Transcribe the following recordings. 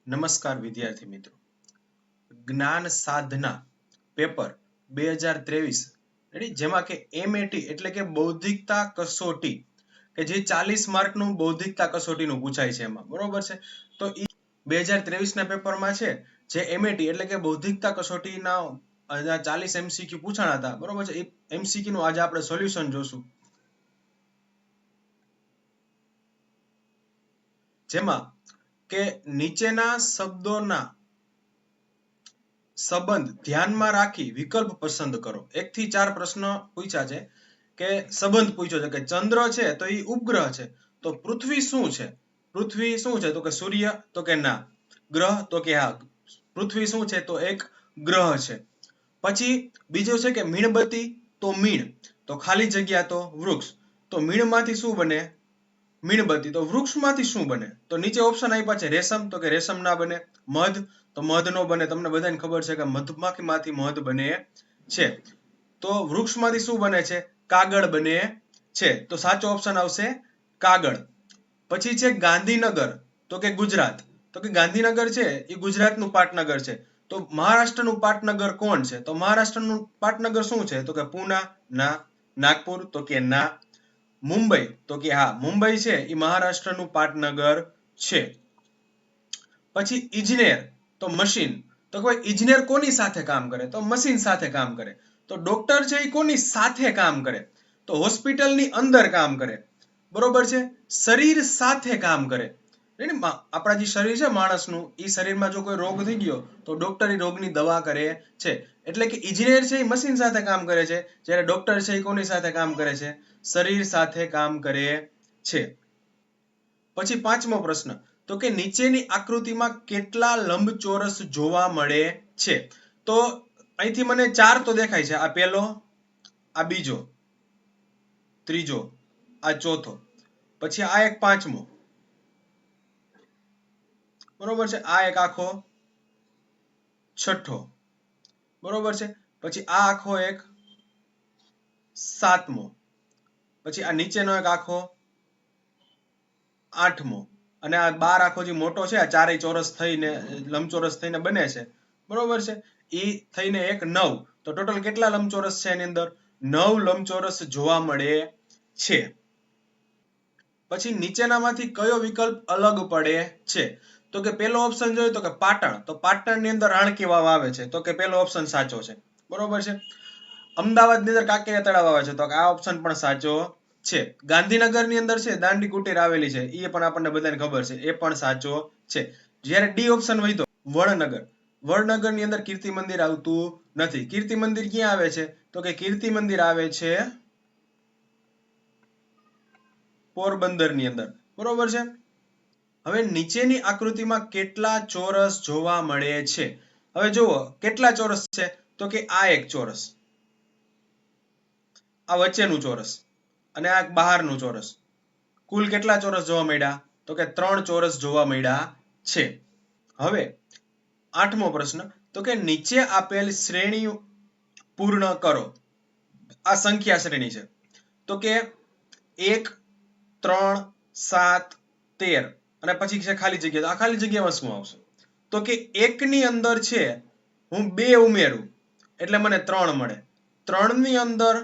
નમસ્કાર વિદ્યાર્થી મિત્રો. જ્ઞાન સાધના પેપર 2023 રેડી, જેમાં કે MAT એટલે કે બૌદ્ધિકતા કસોટી, કે જે 40 માર્કનું બૌદ્ધિકતા કસોટીનું પૂછાય છે એમાં, બરોબર છે. તો એ 2023 ના પેપરમાં છે, જે MAT એટલે કે બૌદ્ધિકતા કસોટીના 40 MCQ પૂછાણા હતા, બરોબર છે. એ MCQ નું આજે આપણે સોલ્યુશન જોશું, જેમાં કે નીચેના શબ્દોના સંબંધ ધ્યાનમાં રાખી વિકલ્પ પસંદ કરો. 1 થી 4 પ્રશ્ન પૂછ્યા છે, કે સંબંધ પૂછ્યો છે કે ચંદ્ર છે તો એ ઉપગ્રહ છે, તો પૃથ્વી શું છે? પૃથ્વી શું છે? તો કે સૂર્ય, તો કે ના. ગ્રહ, તો કે હા, પૃથ્વી શું છે? તો એક ગ્રહ છે. પછી બીજો છે કે મીણબત્તી, તો મીણ, તો ખાલી જગ્યા, તો વૃક્ષ. તો મીણમાંથી શું બને? મીણબત્તી. તો વૃક્ષમાંથી શું બને? તો નીચે ઓપ્શન આપ્યા છે રેશમ, તો કે રેશમ ના બને. મધ, તો મધ નો બને. તમને બધાને ખબર છે કે મધમાખીમાંથી મધ બને છે. તો વૃક્ષમાંથી શું બને છે? કાગળ બને છે. તો સાચો ઓપ્શન આવશે કાગળ. પછી છે ગાંધીનગર, તો કે ગુજરાત. તો કે ગાંધીનગર છે એ ગુજરાતનું પાટનગર છે. તો મહારાષ્ટ્રનું પાટનગર કોણ છે? તો મહારાષ્ટ્રનું પાટનગર શું છે? તો કે પૂના, ના. નાગપુર, તો કે ના. મુંબઈ, તો કે હા, મુંબઈ છે એ મહારાષ્ટ્રનું પાટનગર છે. પછી ઇજનેર, તો મશીન. તો કોઈ ઇજનેર કોની સાથે કામ કરે? તો મશીન સાથે કામ કરે. તો ડોક્ટર છે એ કોની સાથે કામ કરે? તો હોસ્પિટલની અંદર કામ કરે, બરોબર છે. શરીર સાથે કામ કરે. આપણા જે શરીર છે માણસનું, એ શરીરમાં જો કોઈ રોગ થઈ ગયો તો ડોક્ટર એ રોગની દવા કરે છે. એટલે કે ઇજનેર છે એ મશીન સાથે કામ કરે છે, જ્યારે ડોક્ટર છે એ કોની સાથે કામ કરે છે? શરીર સાથે કામ કરે છે. પછી 5મો પ્રશ્ન, તો કે નીચેની આકૃતિમાં કેટલા લંબચોરસ જોવા મળે છે? તો અહીંથી મને 4 તો દેખાય છે. આ પહેલો, આ બીજો, ત્રીજો, આ ચોથો, પછી આ એક 5મો, બરોબર છે. આ એક આખો 6ઠ્ઠો, બરોબર છે. પછી આ આખો એક 7મો, પછી આ નીચેનો એક આખો 8મો, અને આ 12 આખો જે મોટો છે, આ ચારેય ચોરસ થઈને લંબચોરસ થઈને બને છે, બરોબર છે. એ થઈને એક 9. તો ટોટલ કેટલા લંબચોરસ છે એની અંદર? 9 લંબચોરસ જોવા મળે છે. પછી નીચેનામાંથી કયો વિકલ્પ અલગ પડે છે? તો કે પેલો ઓપ્શન જોઈએ તો કે પાટણ. તો પાટણની અંદર રાણકી વાવ આવે છે, તો કે પેલો ઓપ્શન સાચો છે, બરોબર છે. અમદાવાદની અંદર કાંકરિયા તળાવ આવે છે, તો આ ઓપ્શન પણ સાચો છે. ગાંધીનગરની અંદર છે દાંડી કુટીર આવેલી છે, એ પણ આપણને બધાને ખબર છે, એ પણ સાચો છે. જ્યારે ડી ઓપ્શન વધ્યો વડનગર, વડનગરની અંદર કીર્તિ મંદિર આવતું નથી. કીર્તિ મંદિર ક્યાં આવે છે? તો કે કીર્તિ મંદિર આવે છે પોરબંદરની અંદર, બરોબર છે. હવે નીચેની આકૃતિમાં કેટલા ચોરસ જોવા મળે છે? હવે જુઓ કેટલા ચોરસ છે, તો કે આ એક ચોરસ, આ વચ્ચેનું ચોરસ, અને આ બહારનું ચોરસ. કુલ કેટલા ચોરસ જોવા મળ્યા? તો કે 3 ચોરસ જોવા મળ્યા છે. હવે 8મો પ્રશ્ન, તો કે નીચે આપેલ શ્રેણી પૂર્ણ કરો. આ સંખ્યા શ્રેણી છે, તો કે 1, 3, 7, 13, અને પછી છે ખાલી જગ્યા. તો આ ખાલી જગ્યામાં શું આવશે? તો કે 1 ની અંદર છે હું 2 ઉમેરું એટલે મને 3 મળે. 3 ની અંદર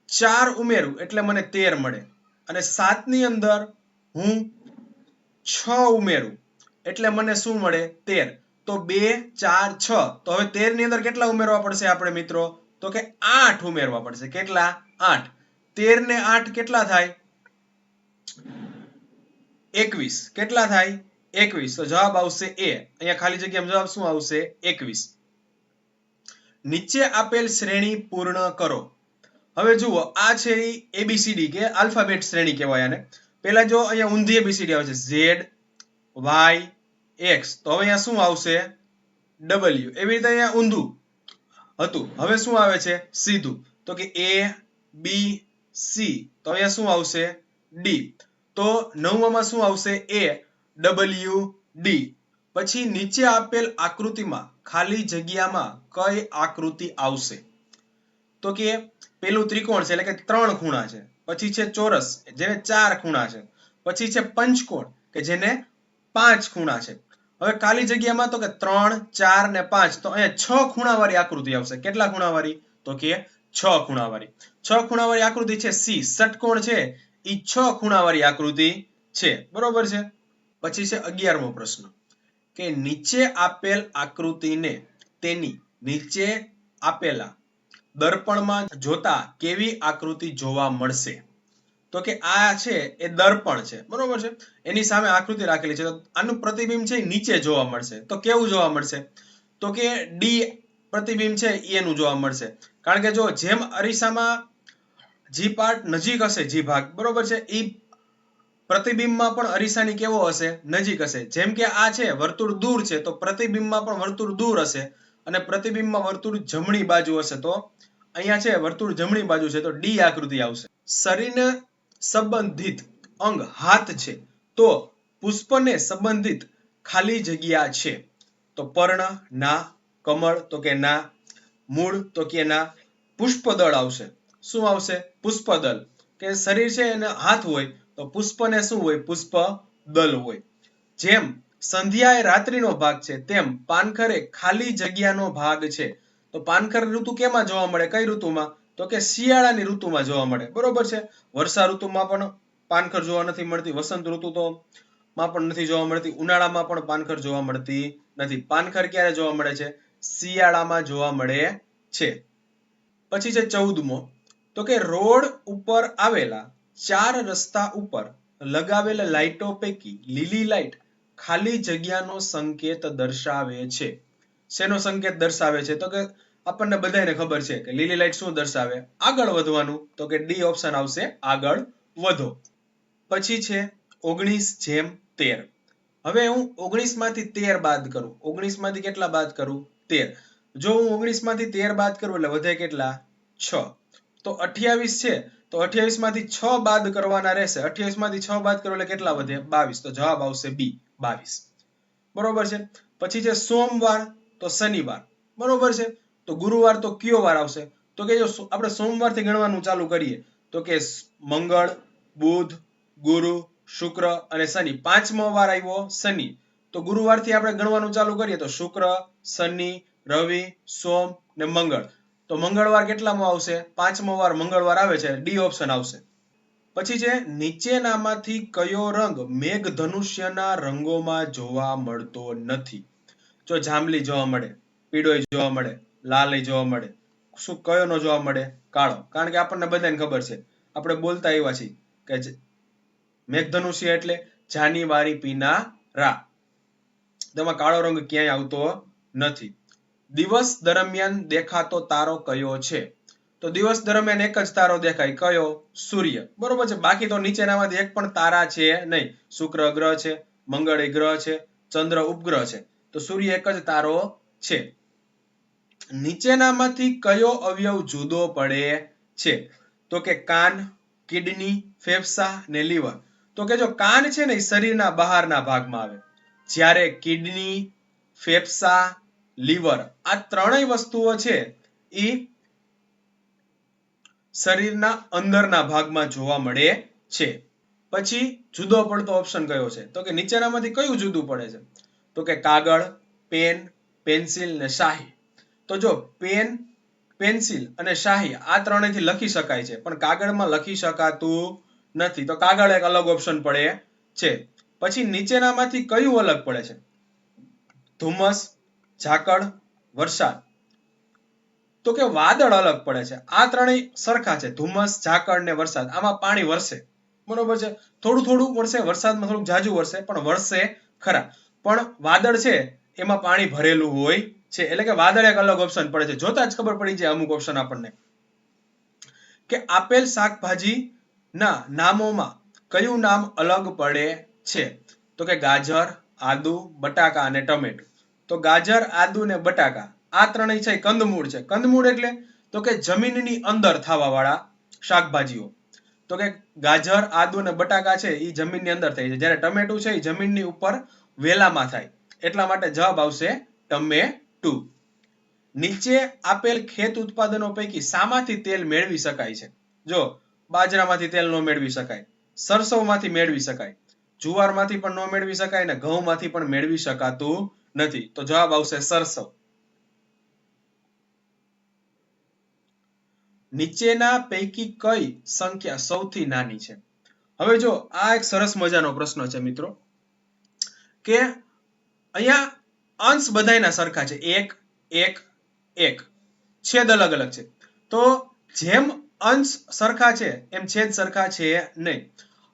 4 ઉમેરું એટલે મને 13 મળે. અને 7 ની અંદર હું 6 ઉમેરું એટલે મને શું મળે? 13. તો 2, 4, 6. તો હવે 13 ની અંદર કેટલા ઉમેરવા પડશે આપણે મિત્રો? તો કે 8 ઉમેરવા પડશે. કેટલા? 8. 13 ને 8 કેટલા થાય? 21. કેટલા થાય? 21. તો જવાબ આવશે એ. અહીંયા ખાલી જગ્યામાં જવાબ શું આવશે? 21. નીચે આપેલ શ્રેણી પૂર્ણ કરો. હવે જુઓ આ છે એબીસીડી કે આલ્ફાબેટ શ્રેણી કહેવાય આને. પહેલા જો અહીંયા ઊંધી એબીસીડી આવે છે ઝેડ, વાય, એક્સ. તો હવે અહીંયા શું આવશે? ડબલ્યુ. એવી રીતે અહીંયા ઊંધું હતું. હવે શું આવે છે? સીધું. તો કે એ, બી, સી. તો અહીંયા શું આવશે? ડી. તો 9માં શું આવશે? એ, ડબલ્યુ, ડી. પછી નીચે આપેલ આકૃતિમાં ખાલી જગ્યામાં કઈ આકૃતિ આવશે? તો કે પેલું ત્રિકોણ છે એટલે કે 3 ખૂણા છે. પછી છે ચોરસ જેને 4 ખૂણા છે. પછી છે પંચકોણ કે જેને 5 ખૂણા છે. હવે ખાલી જગ્યામાં તો કે 3, 4 ને 5 તો અહીંયા 6 ખૂણાવાળી આકૃતિ આવશે. કેટલા ખૂણાવાળી? તો કે 6 ખૂણાવાળી. 6 ખૂણાવાળી આકૃતિ છે સી, ષટકોણ છે ઈ 6 ખૂણાવાળી આકૃતિ છે. બરોબર છે. પછી છે 11મો પ્રશ્ન કે નીચે આપેલ આકૃતિને તેની નીચે આપેલા દર્પણમાં જોતા કેવી આકૃતિ જોવા મળશે? તો કે આ છે એ દર્પણ છે. બરોબર છે. એની સામે આકૃતિ રાખેલી છે. તો આનું પ્રતિબિંબ છે એ નીચે જોવા મળશે. તો કેવું જોવા મળશે? તો કે ડી પ્રતિબિંબ છે એનું જોવા મળશે. કારણ કે જો જેમ અરીસામાં જી પાર્ટ નજીક હશે, જી ભાગ બરોબર છે, ઈ પ્રતિબિંબમાં પણ અરીસાની કેવો હશે? નજીક હશે. જેમ કે આ છે વર્તુળ દૂર છે તો પ્રતિબિંબમાં પણ વર્તુળ દૂર હશે અને પ્રતિબિંબમાં વર્તુળ જમણી બાજુ હશે. તો અહીંયા છે વર્તુળ જમણી બાજુ છે તો ડી આકૃતિ આવશે. શરીરને સંબંધિત અંગ હાથ છે તો પુષ્પને સંબંધિત ખાલી જગ્યા છે. તો પર્ણ ના, કમળ તો કે ના, મૂળ તો કે ના, પુષ્પદળ આવશે. શું આવશે? પુષ્પદળ. કે શરીર છે એને હાથ હોય તો પુષ્પને શું હોય? પુષ્પદળ હોય. જેમ સંધ્યા એ રાત્રિનો ભાગ છે તેમ પાનખર એ ખાલી જગ્યાનો ભાગ છે. તો પાનખર ઋતુ કેમાં જોવા મળે? કઈ ઋતુમાં? તો કે શિયાળાની ઋતુમાં જોવા મળે. બરોબર છે. વર્ષા ઋતુમાં પણ પાનખર જોવા નથી મળતી, વસંત ઋતુ તો માં પણ નથી જોવા મળતી, ઉનાળામાં પણ પાનખર જોવા મળતી નથી. પાનખર ક્યારે જોવા મળે છે? શિયાળામાં જોવા મળે છે. પછી છે 14મો તો કે રોડ ઉપર આવેલા 4 રસ્તા ઉપર લગાવેલા લાઈટો પૈકી લીલી લાઈટ ખાલી જગ્યાનો સંકેત દર્શાવે છે. શેનો સંકેત દર્શાવે છે? તો કે આપણને બધાને ખબર છે કે લીલી લાઈટ શું દર્શાવે? આગળ વધવાનું. તો કે ડી ઓપ્શન આવશે, આગળ વધો. પછી છે 19:13. હવે હું 19 માંથી 13 બાદ કરું. 19 માંથી કેટલા બાદ કરું? 13. જો હું 19 માંથી 13 બાદ કરું એટલે વધે કેટલા? 6. તો 28 છે તો 28 માંથી 6 બાદ કરવાના રહેશે. 28 માંથી 6 બાદ કરો એટલે કેટલા વધે? 22. તો જવાબ આવશે બી, 22. બરોબર છે. પછી છે સોમવાર તો શનિવાર. બરોબર છે. તો ગુરુવાર તો કયો વાર આવશે? તો કે જો આપણે સોમવારથી ગણવાનું ચાલુ કરીએ તો કે મંગળ, બુધ, ગુરુ, શુક્ર અને શનિ. 5મો વાર આવ્યો શનિ. તો ગુરુવારથી આપણે ગણવાનું ચાલુ કરીએ તો શુક્ર, શનિ, રવિ, સોમ ને મંગળ. તો મંગળવાર કેટલામાં આવશે? 5મો વાર મંગળવાર આવે છે. ડી ઓપ્શન આવશે. પછી છે નીચેનામાંથી કયો રંગ મેઘધનુષ્યના રંગોમાં જોવા મળતો નથી? જો જાંબલી જોવા મળે, પીળો જોવા મળે, લાલ જોવા મળે, શું કયો નો જોવા મળે? કાળો. કારણ કે આપણને બધાને ખબર છે, આપણે બોલતા આવ્યા છીએ કે મેઘધનુષ્ય એટલે જાન્યુઆરી પીના રા. તેમાં કાળો રંગ ક્યાંય આવતો નથી. દિવસ દરમિયાન દેખાતો તારો કયો છે? તો દિવસ દરમિયાન એક જ તારો દેખાય. કયો? સૂર્ય. બરોબર છે. બાકી તો નીચેનામાંથી એક પણ તારા છે નહીં. શુક્ર ગ્રહ છે, મંગળ એ ગ્રહ છે, ચંદ્ર ઉપગ્રહ છે. તો સૂર્ય એક જ તારો છે. નીચેનામાંથી કયો અવયવ જુદો પડે છે? તો કે કાન, કિડની, ફેફસા ને લીવર. તો કે જો કાન છે ને એ શરીરના બહારના ભાગમાં આવે, જ્યારે કિડની, ફેફસા, લીવર આ ત્રણેય વસ્તુઓ છે એ શરીરના અંદરના ભાગમાં જોવા મળે છે. પછી જુદો પડતો ઓપ્શન કયો છે? તો કે નીચેનામાંથી કયું જુદું પડે છે? તો કે કાગળ, પેન, પેન્સિલ ને શાહી. તો જો પેન, પેન્સિલ અને શાહી આ ત્રણેયથી લખી શકાય છે પણ કાગળમાં લખી શકાતું નથી. તો કાગળ એક અલગ ઓપ્શન પડે છે. પછી નીચેનામાંથી કયું અલગ પડે છે? ધુમ્મસ, ઝાકળ, વરસાદ. તો કે વાદળ અલગ પડે છે. આ ત્રણેય સરખા છે, ધુમ્મસ, ઝાકળ ને વરસાદ. આમાં પાણી વરસે. બરોબર છે. થોડું થોડું વરસે, વરસાદમાં થોડુંક જાજુ વરસે પણ વરસે ખરા. પણ વાદળ છે એમાં પાણી ભરેલું હોય છે. એટલે કે વાદળ એક અલગ ઓપ્શન પડે છે. જોતા જ ખબર પડી જાય અમુક ઓપ્શન આપણને. કે આપેલ શાકભાજી ના નામોમાં કયું નામ અલગ પડે છે? તો કે ગાજર, આદુ, બટાકા અને ટમેટું. તો ગાજર, આદુ ને બટાકા આ ત્રણેય છે કંદમૂળ છે. કંદમૂળ એટલે તો કે જમીનની અંદર થવા વાળા શાકભાજીઓ. તો કે ગાજર, આદુ અને બટાકા છે એ જમીનની અંદર થાય છે, જ્યારે ટમેટું છે એ જમીનની ઉપર વેલામાં થાય. એટલા માટે જવાબ આવશે ટમેટું. નીચે આપેલ ખેત ઉત્પાદનો પૈકી શામાંથી તેલ મેળવી શકાય છે? જો બાજરામાંથી તેલ ન મેળવી શકાય, સરસવમાંથી મેળવી શકાય, જુવારમાંથી પણ ન મેળવી શકાય ને ઘઉંમાંથી પણ મેળવી શકાતું નથી. તો જવાબ આવશે સરસવ. નીચેના પૈકી કઈ સંખ્યા સૌથી નાની છે? હવે જો આ એક સરસ મજાનો પ્રશ્ન છે મિત્રો, કે અહીંયા અંશ બધાયના સરખા છે, 1 1 1, છેદ અલગ અલગ છે. તો જેમ અંશ સરખા છે એમ છેદ સરખા છે નહીં.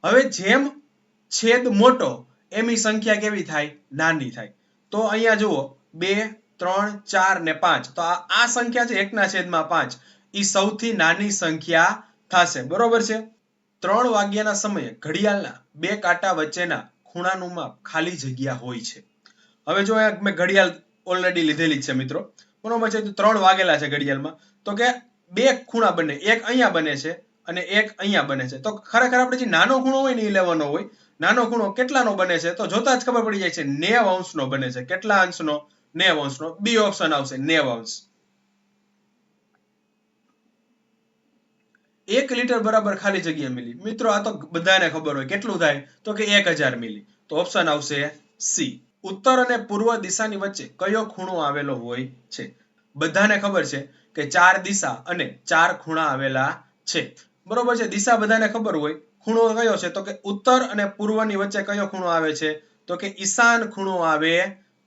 હવે જેમ છેદ મોટો એમ ઈ સંખ્યા કેવી થાય? નાની થાય. તો અહીંયા જુઓ 2 3 4 ને 5, તો આ સંખ્યા છે 1/5, ઈ સૌથી નાની સંખ્યા થશે. બરોબર છે? 3 વાગ્યાના સમયે ઘડિયાળના બે કાંટા વચ્ચેના ખૂણાનું માપ ખાલી જગ્યા હોય છે. હવે જો મેં ઘડિયાળ ઓલરેડી લીધેલી છે મિત્રો, બરોબર છે? તો 3 વાગેલા છે ઘડિયાળમાં, તો કે બે ખૂણા બને, એક અહીંયા બને છે અને એક અહીંયા બને છે. તો ખરેખર આપણે જે નાનો ખૂણો હોય ને એ લેવાનો હોય. નાનો ખૂણો કેટલાનો બને છે? તો જોતા જ ખબર પડી જાય છે, 90 અંશનો બને છે. કેટલા અંશનો? 90 અંશનો. બી ઓપ્શન આવશે, 90 અંશ. 1 લીટર બરાબર ખાલી જગ્યા મિલી. મિત્રો આ તો બધાને ખબર હોય, કેટલું થાય? તો કે 1000 મિલી. તો ઓપ્શન આવશે સી. ઉત્તર અને પૂર્વ દિશાની વચ્ચે કયો ખૂણો આવેલો હોય છે? બધાને ખબર છે કે 4 દિશા અને 4 ખૂણા આવેલા છે. બરોબર છે? દિશા બધાને ખબર હોય. ખૂણો કયો છે? તો કે ઉત્તર અને પૂર્વની વચ્ચે કયો ખૂણો આવે છે? તો કે ઈશાન ખૂણો આવે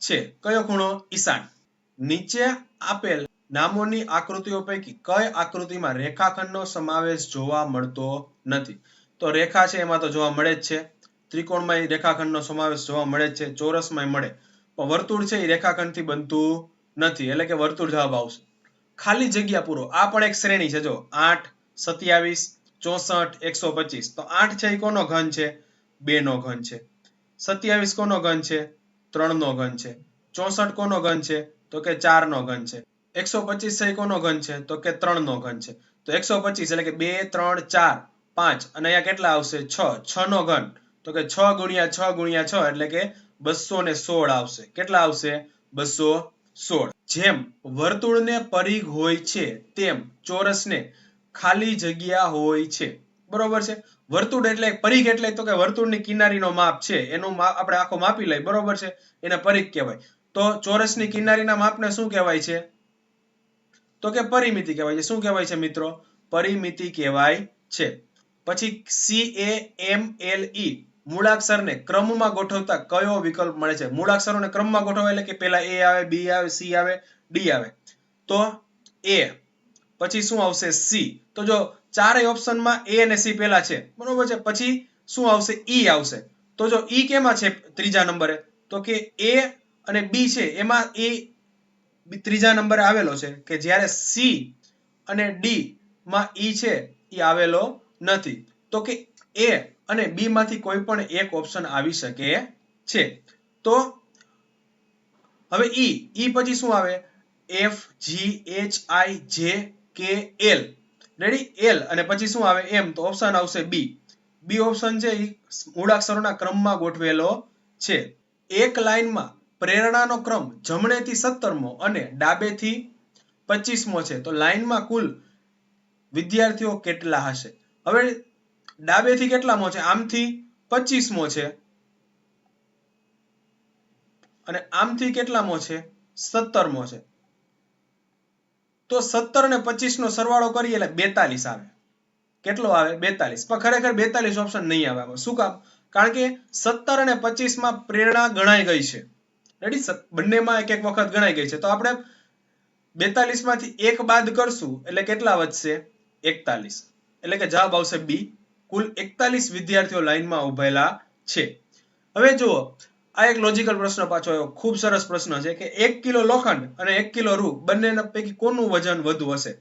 છે. કયો ખૂણો? ઈશાન. નીચે આપેલ નામોની આકૃતિઓ પૈકી કઈ આકૃતિમાં રેખાખંડનો સમાવેશ જોવા મળતો નથી? તો રેખા છે એમાં તો જોવા મળે જ છે, ત્રિકોણમાં રેખાખંડનો સમાવેશ જોવા મળે જ છે, ચોરસમાં મળે, પણ વર્તુળ છે એ રેખાખંડથી બનતું નથી, એટલે કે વર્તુળ જવાબ આવશે. ખાલી જગ્યા પૂરો. આ પણ એક શ્રેણી છે, જો 8 27 64 125. તો 8 છે એ કોનો ઘન છે? 2 નો ઘન છે. 27 કોનો ઘન છે? 3 નો ઘન છે. 64 કોનો ઘન છે? તો કે 4 નો ઘન છે. 125 છે એ કોનો ઘન છે? તો કે 3 નો ઘન છે. તો 125 એટલે કે 2 3 4 5, અને અહીંયા કેટલા આવશે? 6. 6 નો ઘન તો કે 6 ગુણ્યા 6 ગુણ્યા 6 એટલે કે 216 આવશે. કેટલા આવશે? 216. જેમ વર્તુળને પરિઘ હોય છે તેમ ચોરસને ખાલી જગ્યા હોય છે. બરોબર છે? વર્તુળ એટલે પરિઘ એટલે તો કે વર્તુળની કિનારીનો માપ છે, એનું માપ આપણે આખો માપી લઈ. બરોબર છે? એને પરિઘ કહેવાય. તો ચોરસની કિનારીના માપને શું કહેવાય છે? તો કે પરિમિતિ કહેવાય છે. શું કહેવાય છે મિત્રો? પરિમિતિ કહેવાય છે. પછી CAMLE મૂળાક્ષરને ક્રમમાં ગોઠવતા કયો વિકલ્પ મળે છે? મૂળાક્ષરોને ક્રમમાં ગોઠવવા એટલે કે પહેલા A આવે, B આવે, C આવે, D આવે. તો A, પછી શું આવશે? C. તો જો ચારેય ઓપ્શનમાં A અને C પહેલા છે, બરોબર છે? પછી શું આવશે? E આવશે. તો જો E કેમાં છે ત્રીજા નંબરે? તો કે A અને B છે એમાં એ ત્રીજા નંબરે આવેલો છે, કે જ્યારે C અને D માં E છે એ આવેલો નથી. તો કે A અને B માંથી કોઈ પણ એક ઓપ્શન આવી શકે છે. તો હવે E પછી શું આવે? F G H I J K L. Ready? L અને પછી શું આવે? M. તો ઓપ્શન આવશે B. B ઓપ્શન છે એ મૂળાક્ષરોના ક્રમમાં ગોઠવેલો છે. એક લાઈનમાં પ્રેરણાનો ક્રમ જમણેથી 17મો અને ડાબેથી 25મો છે. તો લાઈનમાં કુલ વિદ્યાર્થીઓ કેટલા હશે? હવે ડાબેથી કેટલામો છે? આમથી 25મો છે અને આમથી કેટલામો છે? 17મો છે. તો 17 અને 25 નો સરવાળો કરીએ એટલે 42 આવે. કેટલો આવે? 42. પણ ખરેખર 42 ઓપ્શન નહીં આવે આમાં. શું કામ? કારણ કે 17 અને 25 માં પ્રેરણા ગણાઈ ગઈ છે. રેડી? બંનેમાં એક એક વખત ગણાઈ ગઈ છે. તો આપણે 42 માંથી 1 બાદ કરશું એટલે કેટલા વધશે? 41. એટલે કે જવાબ આવશે B. કુલ 41 વિદ્યાર્થીઓ લાઈનમાં ઉભેલા છે. હવે જુઓ, આ એક લોજિકલ પ્રશ્ન પાછો આવ્યો. ખૂબ સરસ પ્રશ્ન છે કે 1 કિલો લોખંડ અને 1 કિલો રૂ બંનેના પૈકી કોનું વજન વધુ હશે?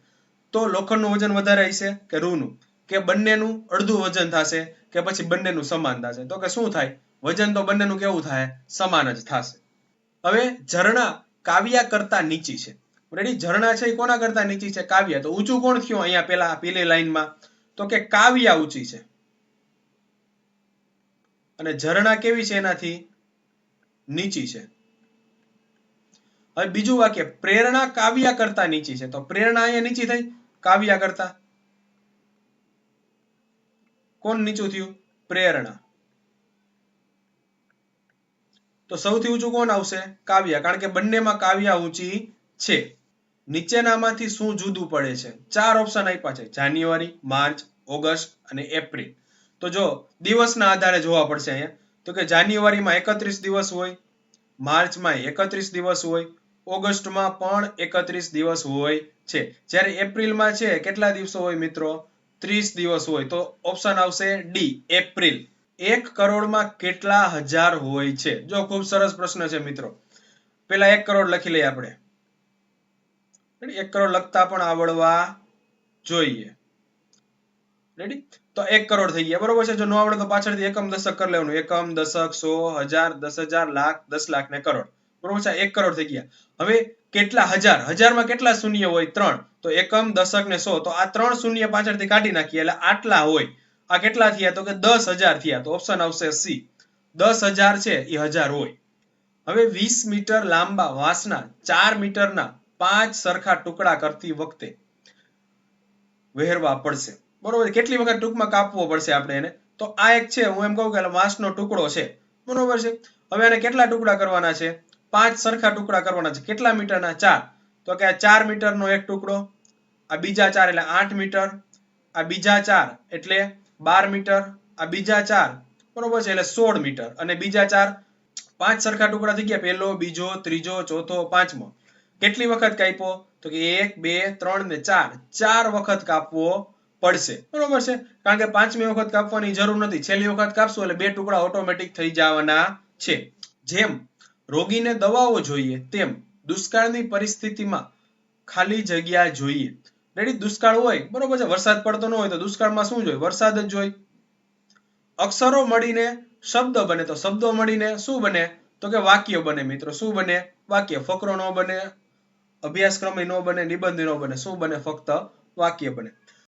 તો લોખંડનું વજન વધારે હશે કે રૂનું? કે બંનેનું અડધું વજન થશે કે પછી બંનેનું સમાન થશે? તો કે શું થાય? વજન તો બંનેનું કેવું થાય? સમાન જ થશે. હવે ઝરણા કાવ્યા કરતા નીચી છે. રેડી? ઝરણા છે એ કોના કરતા નીચી છે? કાવ્યા. તો ઊંચું કોણ થયું અહીંયા પેલા પેલી લાઈનમાં? તો કે કાવ્યા ઊંચી છે. અને ઝરણા કેવી છે? એનાથી નીચી છે. હવે બીજું વાક્ય, પ્રેરણા કાવ્યા કરતા નીચી છે. તો પ્રેરણા અહીંયા નીચી થઈ, કાવ્યા કરતા. કોણ નીચું થયું? પ્રેરણા. તો સૌથી ઊંચું કોણ આવશે? કાવ્યા, કારણ કે બંનેમાં કાવ્યા ઊંચી છે. નીચેનામાંથી શું જુદું પડે છે? 4 ઓપ્શન આપ્યા છે: જાન્યુઆરી, માર્ચ, ઓગસ્ટ અને એપ્રિલ. તો જો દિવસના આધારે જોવા પડશે અહીંયા. તો કે જાન્યુઆરીમાં 31 દિવસ હોય, માર્ચમાં 31 દિવસ હોય, ઓગસ્ટમાં પણ 31 દિવસ હોય છે. જ્યારે એપ્રિલમાં છે કેટલા દિવસો હોય મિત્રો? 30 દિવસ હોય. તો ઓપ્શન આવશે ડી, એપ્રિલ. 1 કરોડમાં કેટલા હજાર હોય છે? જો ખૂબ સરસ પ્રશ્ન છે મિત્રો. પેલા 1 કરોડ લખી લઈએ આપણે. 1 કરોડ લખતા પણ આવડવા જોઈએ. રેડી? તો 1 કરોડ થઈ ગયા, બરોબર છે. જો ન આવડે તો પાછળથી એકમ દશક કરી લેવાનું. એકમ, દશક, 100, 1000, 10,000, લાખ, 10 લાખ ને કરોડ. બરોબર છે. 1 કરોડ થઈ ગયા. હવે કેટલા હજાર? હજારમાં કેટલા શૂન્ય હોય? 3. તો એકમ, દશક ને 100. તો આ 3 શૂન્ય પાછળથી કાઢી નાખીએ એટલે આટલા હોય. આ કેટલા થયા? તો કે 10,000 થયા. તો ઓપ્શન આવશે સી. 10,000 છે એ હજાર હોય. હવે 20 મીટર લાંબા વાંસના 4 મીટરના 5 સરખા ટુકડા કરતી વખતે વહેરવા પડશે. બરોબર? કેટલી વખત ટૂંકમાં કાપવો પડશે આપણે એને? તો આ એક છે, હું એમ કહું કે વાંસનો ટુકડો છે. બરોબર છે. હવે આને કેટલા ટુકડા કરવાના છે? 5 સરખા ટુકડા કરવાના છે. કેટલા મીટરના? 4. તો કે આ 4 મીટરનો એક ટુકડો, આ બીજા 4 એટલે 8 મીટર, આ બીજા 4 એટલે 12 મીટર, આ બીજા 4 બરોબર છે એટલે 16 મીટર, અને બીજા 4 5 સરખા ટુકડા થઈ ગયા. પહેલો, બીજો, ત્રીજો, ચોથો, પાંચમો. કેટલી વખત કાપ્યો? તો કે 1, 2, 3 ને 4. 4 વખત કાપવો પડશે. બરોબર છે. કારણ કે 5મી વખત કાપવાની જરૂર નથી. છેલ્લી વખત કાપશું એટલે 2 ટુકડા ઓટોમેટિક થઈ જવાના છે. જેમ રોગીને દવાઓ જોઈએ તેમ દુષ્કાળની પરિસ્થિતિમાં ખાલી જગ્યા જોઈએ. રેડી? દુષ્કાળ હોય, બરોબર છે, વરસાદ પડતો ન હોય તો દુષ્કાળમાં શું જોઈએ? વરસાદ જ જોઈએ. અક્ષરો મળીને શબ્દ બને, તો શબ્દો મળીને શું બને? તો કે વાક્ય બને મિત્રો. શું બને? વાક્ય. ફકરો ન બને, અભ્યાસક્રમ ન બને, નિબંધ ન બને. શું બને? ફક્ત વાક્ય બને.